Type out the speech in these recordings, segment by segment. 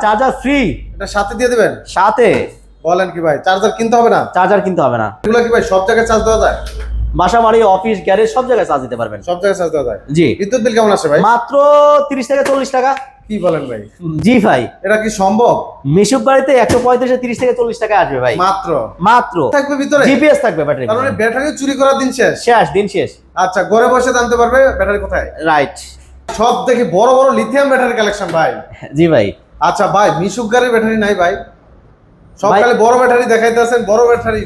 Charger free. এটা সাথে দিয়ে দিবেন? সাথে। বলেন কি ভাই, চার্জার কিনতে হবে না? চার্জার কিনতে হবে না। এগুলো কি ভাই সব জায়গায় চার্জ দেওয়া যায়? বাসা বাড়ি অফিস গ্যারেজ সব জায়গায় চার্জ দিতে পারবেন। সব জায়গায় চার্জ দেওয়া যায়? জি। বিদ্যুৎ বিল কেমন আসে ভাই? মাত্র 30 থেকে 40 টাকা। কি বলেন ভাই? জি ভাই। এটা কি সম্ভব? মিশুক গাড়িতে 135 30 থেকে 40 টাকা আসবে ভাই। মাত্র মাত্র থাকবে ভিতরে? জিপিএস থাকবে ব্যাটারি। তার মানে ব্যাটারি চুরি করার দিন শেষ? শেষ, দিন শেষ। আচ্ছা, ঘরে বসে জানতে পারবে ব্যাটারি কোথায়। রাইট। সব দেখি বড় বড় লিথিয়াম ব্যাটারি কালেকশন ভাই। জি ভাই। আচ্ছা ভাই, মিশুক গাড়ির ব্যাটারি নাই ভাই? সব ভাই- খালি বড় ব্যাটারি দেখাইতেছেন, বড় ব্যাটারি।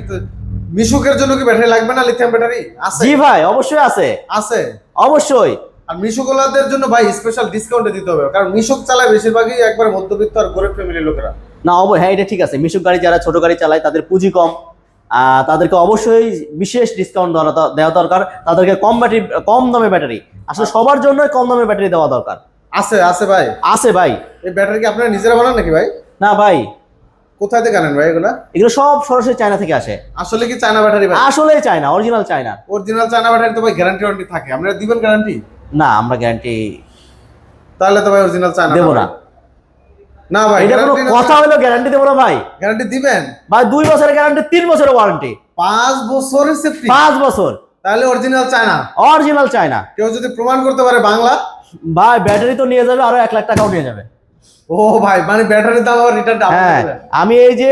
মিশুকের জন্য কি ব্যাটারি লাগবে না? লিথিয়াম ব্যাটারি আছে? জি ভাই, অবশ্যই আছে। আছে? অবশ্যই। আর মিশুকলাদের জন্য ভাই স্পেশাল ডিসকাউন্টে দিতে হবে, কারণ মিশুক চালায় বেশিরভাগই একবার মধ্যবিত্ত আর গরিব ফ্যামিলির লোকেরা। না হ্যাঁ, এটা ঠিক আছে। মিশুক গাড়ি যারা ছোট গাড়ি চালায় তাদের পুঁজি কম, তাদেরকে অবশ্যই বিশেষ ডিসকাউন্ট দেওয়া দরকার। তাদেরকে কম দামে ব্যাটারি, আসলে সবার জন্য কম দামে ব্যাটারি দেওয়া দরকার। আছে আছে ভাই? আছে ভাই। এই ব্যাটারি কি আপনারা নিজেরা বানান নাকি ভাই? না ভাই, কোথায় থেকে আনেন ভাই এগুলা? এগুলো সব সরাসরি চায়না থেকে আসে। আসলে কি চায়না ব্যাটারি ভাই? আসলেই China, original China. Original China battery তো ভাই গ্যারান্টি ওয়ারেন্টি থাকে, আপনারা দিবেন গ্যারান্টি? না, আমরা গ্যারান্টি তাহলে তো ভাই অরিজিনাল চায়না দেবো না। না ভাই, এটা কোনো কথা হলো? গ্যারান্টি দেবো না ভাই। গ্যারান্টি দিবেন ভাই 2 বছরের গ্যারান্টি, 3 বছরের ওয়ারেন্টি, 5 বছরের সেফটি। 5 বছর। তাহলে অরিজিনাল চায়না? Original China. কেউ যদি প্রমাণ করতে পারে বাংলা, ভাই ব্যাটারি তো নিয়ে যাবে, আরো 1 লাখ টাকাও নিয়ে যাবে। ও ভাই, মানে ব্যাটারির দাম আবার রিটার্ন আপনি হ্যাঁ, দেবেন? আমি এই যে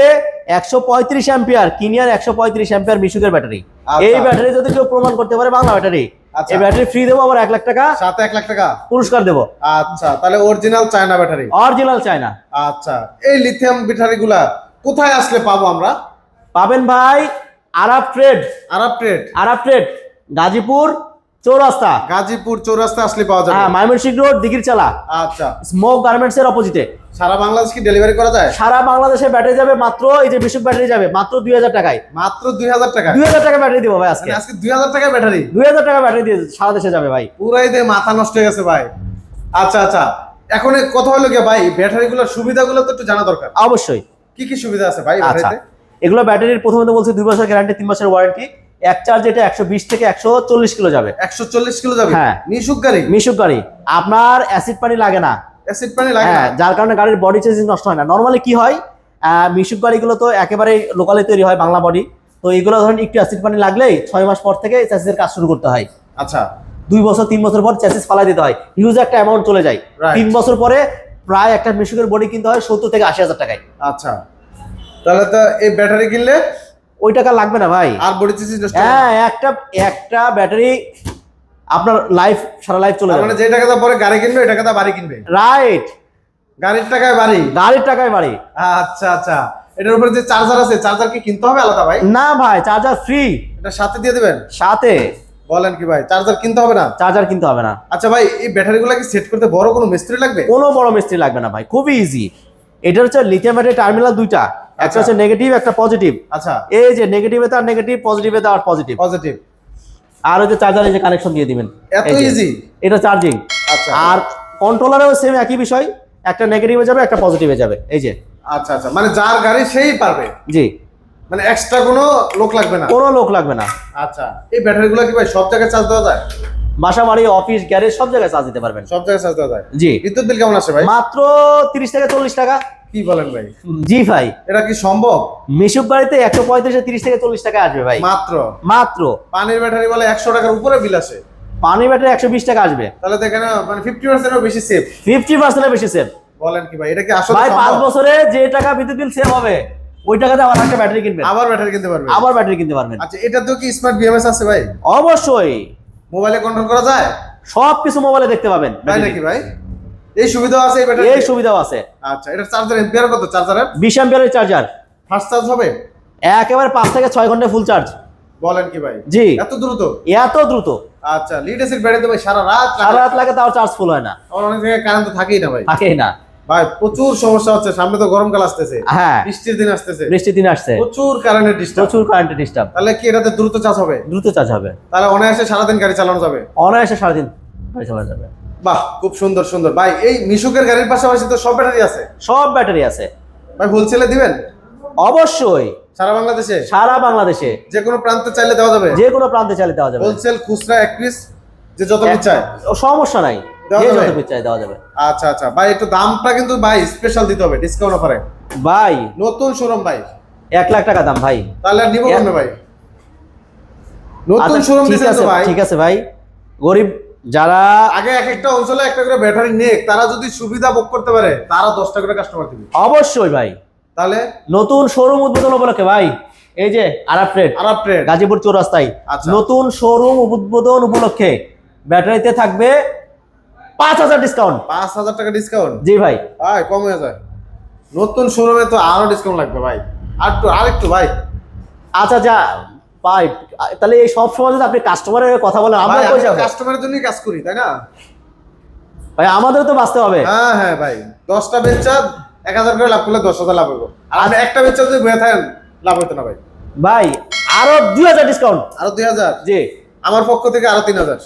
135 অ্যাম্পিয়ার কিনিয়ার 135 অ্যাম্পিয়ার মিশুকের ব্যাটারি, আচ্ছা। এই ব্যাটারি যদি কেউ প্রমাণ করতে পারে বাংলা ব্যাটারি, আচ্ছা। এই ব্যাটারি ফ্রি দেবো, আবার 1 লাখ টাকা সাথে 1 লাখ টাকা পুরস্কার দেবো। আচ্ছা, তাহলে original China battery. Original China. আচ্ছা, এই লিথিয়াম ব্যাটারি গুলা কোথায় আসলে পাবো আমরা? পাবেন ভাই আরাব ট্রেড। আরব ট্রেড? আরাব ট্রেড, গাজীপুর চৌরাস্তা। গাজীপুর চৌরাস্তা আসলে পাওয়া যাবে? হ্যাঁ, ময়মনসিংহ রোড, দিঘির চালা, আচ্ছা। স্মোক গার্মেন্টস এর অপোজিটে। সারা বাংলাদেশ কি ডেলিভারি করা যায়? সারা বাংলাদেশে ব্যাটারি যাবে মাত্র, এই যে মিশুক ব্যাটারি যাবে মাত্র 2000 টাকায়। মাত্র 2000 টাকা? 2000 টাকা ব্যাটারি দিব ভাই আজকে। মানে আজকে 2000 টাকা ব্যাটারি? 2000 টাকা ব্যাটারি দিয়ে সারা দেশে যাবে ভাই। পুরাই দিয়ে মাথা নষ্ট হয়ে গেছে ভাই। আচ্ছা আচ্ছা, এখন এই কথা হলো কি ভাই, ব্যাটারি গুলোর সুবিধাগুলো তো একটু জানা দরকার। অবশ্যই। কি কি সুবিধা আছে ভাই আচ্ছা, ব্যাটারিতে? এগুলো ব্যাটারির প্রথমত বলছি 2 বছর গ্যারান্টি, 3 বছর ওয়ারেন্টি। এক চার্জ এটা 120 থেকে 140 কিলো যাবে। 140 কিলো যাবে? হ্যাঁ। মিশুক গাড়ি? মিশুক গাড়ি, আপনার অ্যাসিড পানি লাগে না। অ্যাসিড পানি লাগে না? হ্যাঁ, যার কারণে গাড়ির বডি চেঞ্জিং নষ্ট হয় না। নরমালি কি হয়, মিশুক গাড়িগুলো তো একেবারে লোকালে তৈরি হয়, বাংলা বডি। তো এগুলো ধরেন একটু অ্যাসিড পানি লাগলেই 6 মাস পর থেকে চ্যাসিসের কাজ শুরু করতে হয়। আচ্ছা। 2 বছর 3 বছর পর চ্যাসিস ফালাই দিতে হয়, হিউজ একটা অ্যামাউন্ট চলে যায়। Right. 3 বছর পরে প্রায় একটা মিশুকের বডি কিনতে হয় 70 থেকে 80 হাজার টাকায়। আচ্ছা, তাহলে তো এই ব্যাটারি কিনলে ওই টাকা লাগবে না ভাই। আর বডি চেঞ্জ নষ্ট? হ্যাঁ, একটা ব্যাটারি আপনার সারা লাইফ চলে তার যাবে। মানে যে টাকাটা পরে গাড়ি কিনবে ওই টাকাটা বাড়ি কিনবে? রাইট। গাড়ির টাকায় বাড়ি? গাড়ির টাকায় বাড়ি। আচ্ছা আচ্ছা, এটার উপরে যে চার্জার আছে, চার্জার কি কিনতে হবে আলাদা ভাই? না ভাই, চার্জার ফ্রি। এটা সাথে দিয়ে দিবেন? সাথে। বলেন কি ভাই, চার্জার কিনতে হবে না? চার্জার কিনতে হবে না। আচ্ছা ভাই, এই ব্যাটারিগুলো কি সেট করতে বড় কোনো মিস্ত্রি লাগবে? কোনো বড় মিস্ত্রি লাগবে না ভাই, খুবই ইজি। এটা হচ্ছে লিথিয়াম ব্যাটারি টার্মিনাল দুইটা, একটা হচ্ছে নেগেটিভ, একটা পজিটিভ। আচ্ছা। এই যে নেগেটিভে তার নেগেটিভ, পজিটিভে তার পজিটিভ। পজিটিভ। আর ওই যে চার্জারে যে কানেকশন দিয়ে দিবেন, এত এই যে, ইজি? এটা চার্জিং। আচ্ছা। আর কন্ট্রোলারেও সেম একই বিষয়, একটা নেগেটিভে যাবে, একটা পজিটিভে যাবে, এই যে। আচ্ছা আচ্ছা, মানে যার গাড়ি সেই পারবে? জি, মানে এক্সট্রা কোনো লোক লাগবে না? কোনো লোক লাগবে না। আচ্ছা, এই ব্যাটারিগুলো কি ভাই সব জায়গায় চার্জ দেওয়া যায়? বাসা বাড়ি অফিস গ্যারেজ সব জায়গায় চার্জ দিতে পারবেন। সব জায়গায় চার্জ দেওয়া যায়? জি। বিদ্যুৎ বিল কেমন আসে ভাই? মাত্র 30 থেকে 40 টাকা। কি বলেন ভাই? জি ভাই। এটা কি সম্ভব? মিশুক গাড়িতে 135 30 থেকে 40 টাকা আসবে ভাই। মাত্র? মাত্র। পানির ব্যাটারি বলে 100 টাকার উপরে বিল আসে? পানি ব্যাটারি 120 টাকা আসবে। তাহলে তো এখানে মানে 50% এরও বেশি সেভ? 50% বেশি সেভ। বলেন কি ভাই, এটা কি আসলে ভাই 5 সম্ভব? বছরে যে টাকা বিদ্যুৎ বিল সেভ হবে, ওই টাকাতে আবার একটা ব্যাটারি কিনবেন, আবার ব্যাটারি কিনতে পারবে? আবার ব্যাটারি কিনতে পারবেন। আচ্ছা, এটা তো কি স্মার্ট বিএমএস আছে ভাই? অবশ্যই। মোবাইলে কন্ট্রোল করা যায়? সবকিছু মোবাইলে দেখতে পাবেন। তাই নাকি ভাই? এই সুবিধা আছে এই ব্যাটারি? এই সুবিধাও আছে। আচ্ছা, এটা চার্জার এম্পিয়ার কত চার্জারের? 20 অ্যাম্পিয়ারের চার্জার, ফাস্ট চার্জ হবে? একেবারে 5 থেকে 6 ঘন্টা ফুল চার্জ। বলেন কি ভাই? জি। এত দ্রুত? এত দ্রুত। আচ্ছা, লিড অ্যাসিড ব্যাটারি তো ভাই সারা রাত লাগে? সারা রাত লাগে, তাও চার্জ ফুল হয় না। আমার অনেক জায়গায় কারেন্ট তো থাকেই না ভাই। থাকেই না ভাই প্রচুর সমস্যা হচ্ছে, সামনে তো গরমকাল আসতেছে, হ্যাঁ, বৃষ্টির দিন আসতেছে, বৃষ্টির দিন আসছে, প্রচুর কারেন্টের ডিস্টার্ব। প্রচুর কারেন্টের ডিস্টার্ব। তাহলে কি এটাতে দ্রুত চার্জ হবে? দ্রুত চার্জ হবে, তাহলে অনায়াসে সারাদিন গাড়ি চালানো যাবে? অনায়াসে সারাদিন গাড়ি চালানো যাবে। বাহ, খুব সুন্দর সুন্দর ভাই। এই মিশুকের গাড়ির পাশাপাশি তো সব ব্যাটারি আছে? সব ব্যাটারি আছে ভাই, হোলসেলে দিবেন? অবশ্যই। সারা বাংলাদেশে? সারা বাংলাদেশে যে কোনো প্রান্তে চাইলে দেওয়া যাবে? যে কোনো প্রান্তে চালিয়ে দেওয়া যাবে। হোলসেল, খুচরা, এক পিস, যে যত পিস চায়? সমস্যা নাই। দেওয়া যে যাবে? যত পিস চাই দেওয়া যাবে। আচ্ছা আচ্ছা ভাই, একটু দামটা কিন্তু ভাই স্পেশাল দিতে হবে, ডিসকাউন্ট অফারে। ভাই নতুন শোরুম ভাই, 1 লাখ টাকা দাম ভাই। তাহলে আর নিবো কেন ভাই? নতুন আচ্ছা, শোরুম ঠিক দিছেন আছে তো ভাই। ঠিক আছে ভাই, গরিব যারা আগে এক একটা অঞ্চলে একটা করে ব্যাটারি নেক, তারা যদি সুবিধা ভোগ করতে পারে, তারা 10টা করে কাস্টমার দিবে। অবশ্যই ভাই, তাহলে নতুন শোরুম উদ্বোধন উপলক্ষে ভাই, এই যে আরাব ট্রেড আরব ট্রেড। গাজীপুর চৌরাস্তায় আচ্ছা। নতুন শোরুম উদ্বোধন উপলক্ষে ব্যাটারিতে থাকবে 5,000 ডিসকাউন্ট। 5,000 টাকা ডিসকাউন্ট জি ভাই। ভাই, কম হয়ে যায়। নতুন শোরুমে তো আরো ডিসকাউন্ট লাগবে ভাই, আরেকটু ভাই। আচ্ছা যা ভাই, তাহলে এই সব সময় যদি আপনি কাস্টমারের কথা বলেন আমরা কই যাব কাস্টমারের জন্যই কাজ করি, তাই না? ভাই? আমাদের তো বাঁচতে হবে। হ্যাঁ হ্যাঁ ভাই, 10টা বেচা 1,000 করে লাভ করলে 10,000 লাভ হইব। আর আপনি একটা বেচা যদি বয়ে থাকেন, লাভ হইতো না ভাই। ভাই আরো 2,000 ডিসকাউন্ট। আরো 2,000, জি আমার পক্ষ থেকে আরো 3,000,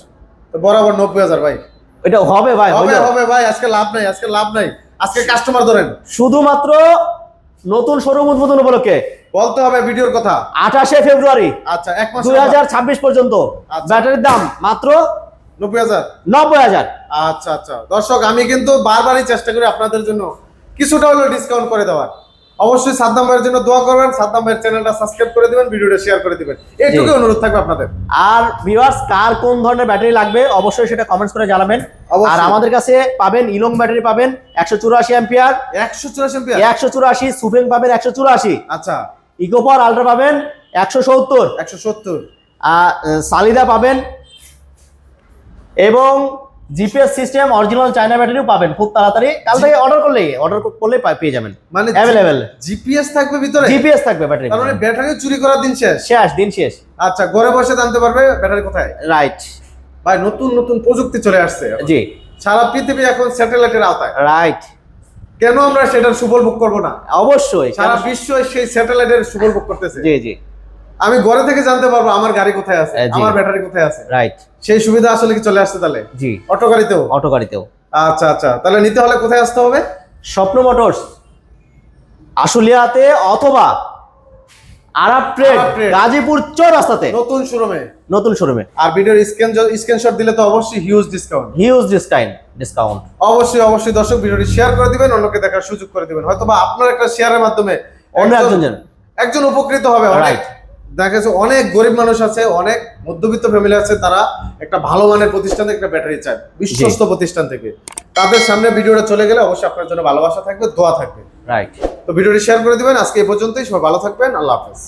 তো বরাবর 90,000 ভাই। এটা হবে ভাই, হবে হইলো। হবে ভাই, আজকে লাভ নাই, আজকে লাভ নাই, আজকে কাস্টমার ধরেন। শুধুমাত্র নতুন শোরুম উদ্বোধন উপলক্ষে বলতে হবে ভিডিওর কথা। 28শে ফেব্রুয়ারি আচ্ছা, এক মাস 2026 পর্যন্ত আচ্ছা। ব্যাটারির দাম মাত্র 90,000। 90,000। আচ্ছা আচ্ছা দর্শক, আমি কিন্তু বারবারই চেষ্টা করি আপনাদের জন্য কিছুটা হলেও ডিসকাউন্ট করে দেওয়ার। অবশ্যই সাদ্দাম ভাইয়ের জন্য দোয়া করবেন, সাদ্দাম ভাইয়ের চ্যানেলটা সাবস্ক্রাইব করে দিবেন, ভিডিওটা শেয়ার করে দিবেন, এইটুকুই অনুরোধ থাকবে আপনাদের। আর ভিউয়ার্স, কার কোন ধরনের ব্যাটারি লাগবে অবশ্যই সেটা কমেন্টস করে জানাবেন। অবশ্যই। আর আমাদের কাছে পাবেন ইলং ব্যাটারি পাবেন 184 অ্যাম্পিয়ার, 184 এম্পিয়ার। 184 সুফেং পাবেন 184, আচ্ছা, ইকো পাওয়ার আলট্রা পাবেন 170, 170। সালিদা পাবেন, এবং জিপিএস সিস্টেম অরিজিনাল চায়না ব্যাটারিও পাবেন খুব তাড়াতাড়ি। কাল থেকে অর্ডার করলে পেয়ে যাবেন, মানে অ্যাভেলেবেল। জিপিএস থাকবে ভিতরে? জিপিএস থাকবে ব্যাটারি, তার মানে ব্যাটারি চুরি করার দিন শেষ। দিন শেষ। আচ্ছা, ঘরে বসে জানতে পারবে ব্যাটারি কোথায়। রাইট ভাই, নতুন নতুন প্রযুক্তি চলে আসছে। জি, সারা পৃথিবী এখন স্যাটেলাইটের আওতায়। রাইট। কেন আমরা সেটার সুফল ভোগ করবো না? অবশ্যই সারা বিশ্ব সেই স্যাটেলাইটের সুফল ভোগ করতেছে। জি জি, আমি ঘরে থেকে জানতে পারবো আমার গাড়ি কোথায় আছে, জি। আমার ব্যাটারি কোথায় আছে। রাইট। সেই সুবিধা আসলে কি চলে আসছে তাহলে? জি, অটো গাড়িতেও? অটো গাড়িতেও। আচ্ছা আচ্ছা, তাহলে নিতে হলে কোথায় আসতে হবে? স্বপ্ন মোটরস আশুলিয়াতে অথবা আরাব ট্রেড আরাব ট্রেড। গাজীপুর চৌরাস্তাতে নতুন শোরুমে। নতুন শোরুমে। আর ভিডিওর স্ক্রিনশট দিলে তো অবশ্যই হিউজ ডিসকাউন্ট। Huge discount. অবশ্যই অবশ্যই দর্শক, ভিডিওটি শেয়ার করে দিবেন, অন্যকে দেখার সুযোগ করে দিবেন। হয়তো বা আপনার একটা শেয়ারের মাধ্যমে অন্য একজন উপকৃত হবে। রাইট। দেখা যাচ্ছে অনেক গরিব মানুষ আছে, অনেক মধ্যবিত্ত ফ্যামিলি আছে, তারা একটা ভালো মানের প্রতিষ্ঠান থেকে একটা ব্যাটারি চায়, বিশ্বস্ত প্রতিষ্ঠান থেকে। তাদের সামনে ভিডিওটা চলে গেলে অবশ্যই আপনার জন্য ভালোবাসা থাকবে, দোয়া থাকবে। রাইট। তো ভিডিওটি শেয়ার করে দিবেন। আজকে এই পর্যন্তই, সবাই ভালো থাকবেন, আল্লাহ হাফেজ।